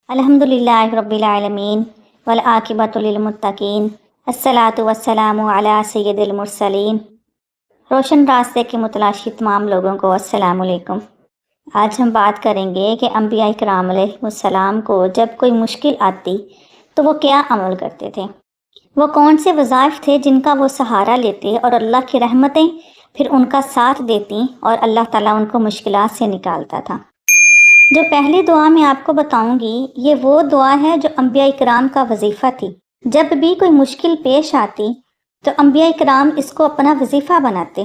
الحمدللہ رب العالمین والعاقبۃ للمتقین الصلاۃ والسلام علی سید المرسلین۔ روشن راستے کے متلاشی تمام لوگوں کو السلام علیکم۔ آج ہم بات کریں گے کہ انبیاء کرام علیہ السلام کو جب کوئی مشکل آتی تو وہ کیا عمل کرتے تھے، وہ کون سے وظائف تھے جن کا وہ سہارا لیتے اور اللہ کی رحمتیں پھر ان کا ساتھ دیتی اور اللہ تعالیٰ ان کو مشکلات سے نکالتا تھا۔ جو پہلی دعا میں آپ کو بتاؤں گی یہ وہ دعا ہے جو انبیاء کرام کا وظیفہ تھی۔ جب بھی کوئی مشکل پیش آتی تو انبیاء کرام اس کو اپنا وظیفہ بناتے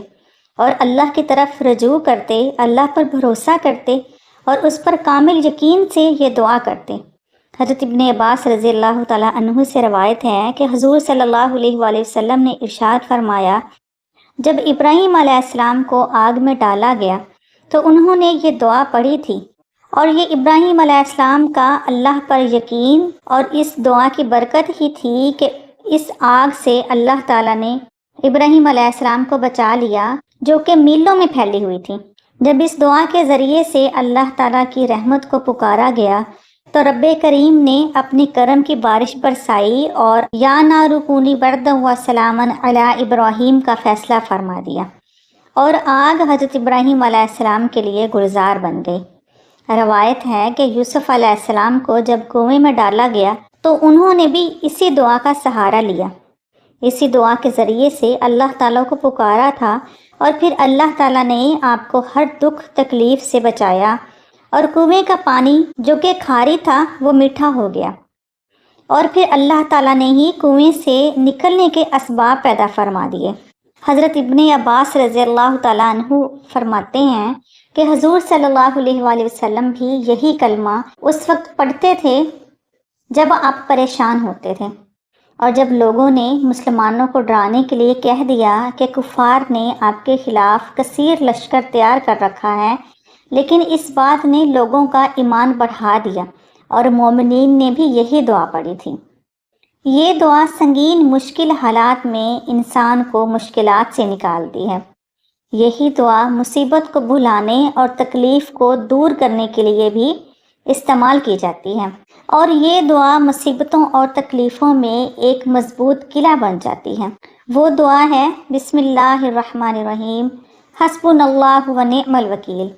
اور اللہ کی طرف رجوع کرتے، اللہ پر بھروسہ کرتے اور اس پر کامل یقین سے یہ دعا کرتے۔ حضرت ابن عباس رضی اللہ تعالیٰ عنہ سے روایت ہے کہ حضور صلی اللہ علیہ وآلہ وسلم نے ارشاد فرمایا، جب ابراہیم علیہ السلام کو آگ میں ڈالا گیا تو انہوں نے یہ دعا پڑھی تھی، اور یہ ابراہیم علیہ السلام کا اللہ پر یقین اور اس دعا کی برکت ہی تھی کہ اس آگ سے اللہ تعالیٰ نے ابراہیم علیہ السلام کو بچا لیا جو کہ میلوں میں پھیلی ہوئی تھی۔ جب اس دعا کے ذریعے سے اللہ تعالیٰ کی رحمت کو پکارا گیا تو رب کریم نے اپنی کرم کی بارش برسائی اور یا نار کونی بردا و سلاما علی ابراہیم کا فیصلہ فرما دیا، اور آگ حضرت ابراہیم علیہ السلام کے لیے گلزار بن گئی۔ روایت ہے کہ یوسف علیہ السلام کو جب کنویں میں ڈالا گیا تو انہوں نے بھی اسی دعا کا سہارا لیا، اسی دعا کے ذریعے سے اللہ تعالیٰ کو پکارا تھا اور پھر اللہ تعالیٰ نے آپ کو ہر دکھ تکلیف سے بچایا، اور کنویں کا پانی جو کہ کھاری تھا وہ میٹھا ہو گیا، اور پھر اللہ تعالیٰ نے ہی کنویں سے نکلنے کے اسباب پیدا فرما دیے۔ حضرت ابن عباس رضی اللہ تعالیٰ عنہ فرماتے ہیں کہ حضور صلی اللہ علیہ وآلہ وسلم بھی یہی کلمہ اس وقت پڑھتے تھے جب آپ پریشان ہوتے تھے، اور جب لوگوں نے مسلمانوں کو ڈرانے کے لیے کہہ دیا کہ کفار نے آپ کے خلاف کثیر لشکر تیار کر رکھا ہے، لیکن اس بات نے لوگوں کا ایمان بڑھا دیا اور مومنین نے بھی یہی دعا پڑھی تھی۔ یہ دعا سنگین مشکل حالات میں انسان کو مشکلات سے نکالتی ہے۔ یہی دعا مصیبت کو بھلانے اور تکلیف کو دور کرنے کے لیے بھی استعمال کی جاتی ہے، اور یہ دعا مصیبتوں اور تکلیفوں میں ایک مضبوط قلعہ بن جاتی ہے۔ وہ دعا ہے بسم اللہ الرحمن الرحیم، حسبنا اللہ و نعم الوکیل،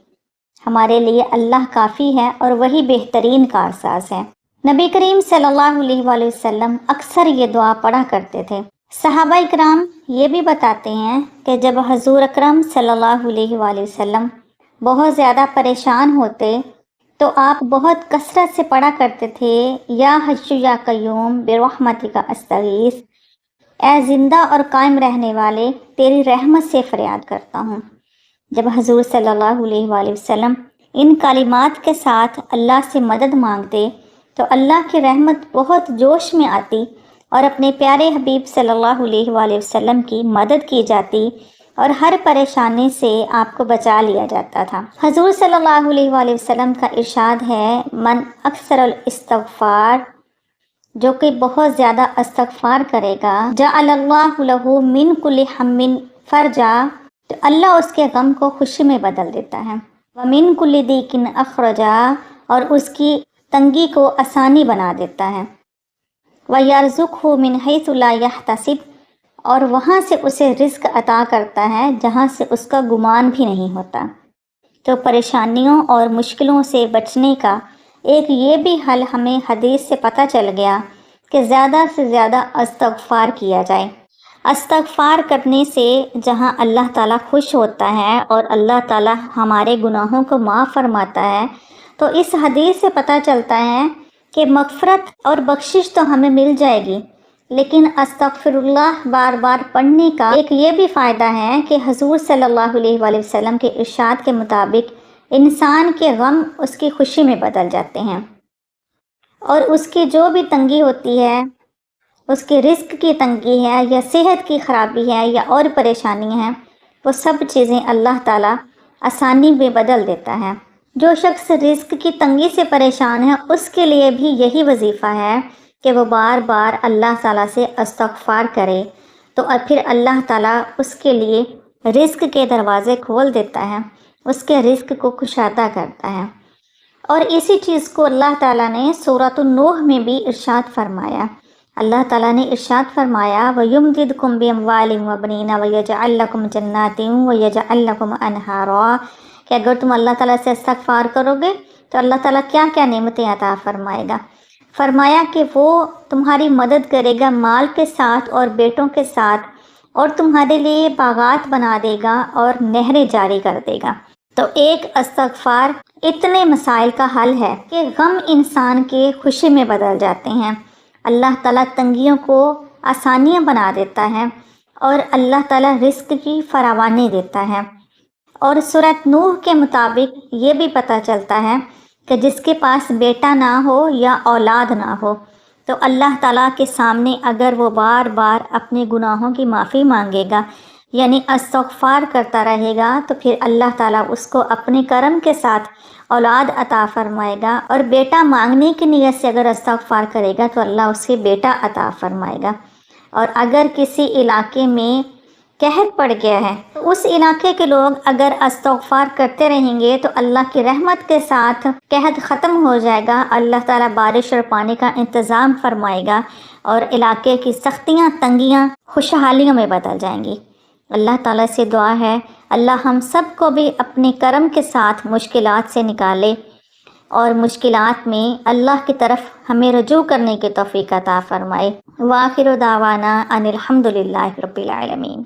ہمارے لیے اللہ کافی ہے اور وہی بہترین کارساز ہے۔ نبی کریم صلی اللہ علیہ وآلہ وسلم اکثر یہ دعا پڑھا کرتے تھے۔ صحابہ اکرام یہ بھی بتاتے ہیں کہ جب حضور اکرم صلی اللہ علیہ وآلہ وسلم بہت زیادہ پریشان ہوتے تو آپ بہت کثرت سے پڑھا کرتے تھے، یا حی یا قیوم برحمتک استغیث، اے زندہ اور قائم رہنے والے تیری رحمت سے فریاد کرتا ہوں۔ جب حضور صلی اللہ علیہ وآلہ وسلم ان کلمات کے ساتھ اللہ سے مدد مانگتے تو اللہ کی رحمت بہت جوش میں آتی اور اپنے پیارے حبیب صلی اللہ علیہ وآلہ وسلم کی مدد کی جاتی اور ہر پریشانی سے آپ کو بچا لیا جاتا تھا۔ حضور صلی اللہ علیہ وآلہ وسلم کا ارشاد ہے، من اکثر الاستغفار، جو کہ بہت زیادہ استغفار کرے گا، جعل اللہ لہ من کل ہم فرجا، تو اللہ اس کے غم کو خوشی میں بدل دیتا ہے، ومن کل ضیق اخرجا، اور اس کی تنگی کو آسانی بنا دیتا ہے، وَيَرْزُقْهُ مِنْ حَيْثُ لَا يَحْتَسِبُ، اور وہاں سے اسے رزق عطا کرتا ہے جہاں سے اس کا گمان بھی نہیں ہوتا۔ تو پریشانیوں اور مشکلوں سے بچنے کا ایک یہ بھی حل ہمیں حدیث سے پتہ چل گیا کہ زیادہ سے زیادہ استغفار کیا جائے۔ استغفار کرنے سے جہاں اللہ تعالیٰ خوش ہوتا ہے اور اللہ تعالیٰ ہمارے گناہوں کو معاف فرماتا ہے، تو اس حدیث سے پتہ چلتا ہے کہ مغفرت اور بخشش تو ہمیں مل جائے گی، لیکن استغفر اللہ بار بار پڑھنے کا ایک یہ بھی فائدہ ہے کہ حضور صلی اللہ علیہ وآلہ وسلم کے ارشاد کے مطابق انسان کے غم اس کی خوشی میں بدل جاتے ہیں، اور اس کی جو بھی تنگی ہوتی ہے، اس کے رزق کی تنگی ہے یا صحت کی خرابی ہے یا اور پریشانی ہیں، وہ سب چیزیں اللہ تعالیٰ آسانی میں بدل دیتا ہے۔ جو شخص رزق کی تنگی سے پریشان ہے اس کے لیے بھی یہی وظیفہ ہے کہ وہ بار بار اللہ تعالیٰ سے استغفار کرے، تو پھر اللہ تعالیٰ اس کے لیے رزق کے دروازے کھول دیتا ہے، اس کے رزق کو کشادہ کرتا ہے۔ اور اسی چیز کو اللہ تعالیٰ نے سورۃ النوح میں بھی ارشاد فرمایا۔ اللہ تعالیٰ نے ارشاد فرمایا وَيُمْدِدْكُمْ بِأَمْوَالٍ وَبَنِينَ وَيَجْعَلْ لَكُمْ جَنَّاتٍ وَيَجْعَلْ لَكُمْ أَنْهَارًا، کہ اگر تم اللہ تعالیٰ سے استغفار کرو گے تو اللہ تعالیٰ کیا کیا نعمتیں عطا فرمائے گا۔ فرمایا کہ وہ تمہاری مدد کرے گا مال کے ساتھ اور بیٹوں کے ساتھ، اور تمہارے لیے باغات بنا دے گا اور نہریں جاری کر دے گا۔ تو ایک استغفار اتنے مسائل کا حل ہے کہ غم انسان کے خوشی میں بدل جاتے ہیں۔ اللہ تعالیٰ تنگیوں کو آسانیاں بنا دیتا ہے اور اللہ تعالیٰ رزق کی فراوانی دیتا ہے۔ اور سورۃ نوح کے مطابق یہ بھی پتہ چلتا ہے کہ جس کے پاس بیٹا نہ ہو یا اولاد نہ ہو تو اللہ تعالیٰ کے سامنے اگر وہ بار بار اپنے گناہوں کی معافی مانگے گا، یعنی استغفار کرتا رہے گا، تو پھر اللہ تعالیٰ اس کو اپنے کرم کے ساتھ اولاد عطا فرمائے گا، اور بیٹا مانگنے کی نیت سے اگر استغفار کرے گا تو اللہ اسے بیٹا عطا فرمائے گا۔ اور اگر کسی علاقے میں قحط پڑ گیا ہے تو اس علاقے کے لوگ اگر استغفار کرتے رہیں گے تو اللہ کی رحمت کے ساتھ قحط ختم ہو جائے گا، اللہ تعالیٰ بارش اور پانی کا انتظام فرمائے گا اور علاقے کی سختیاں تنگیاں خوشحالیوں میں بدل جائیں گی۔ اللہ تعالیٰ سے دعا ہے اللہ ہم سب کو بھی اپنے کرم کے ساتھ مشکلات سے نکالے اور مشکلات میں اللہ کی طرف ہمیں رجوع کرنے کی توفیق عطا فرمائے۔ وآخر دعوانا ان الحمد للہ رب العالمین۔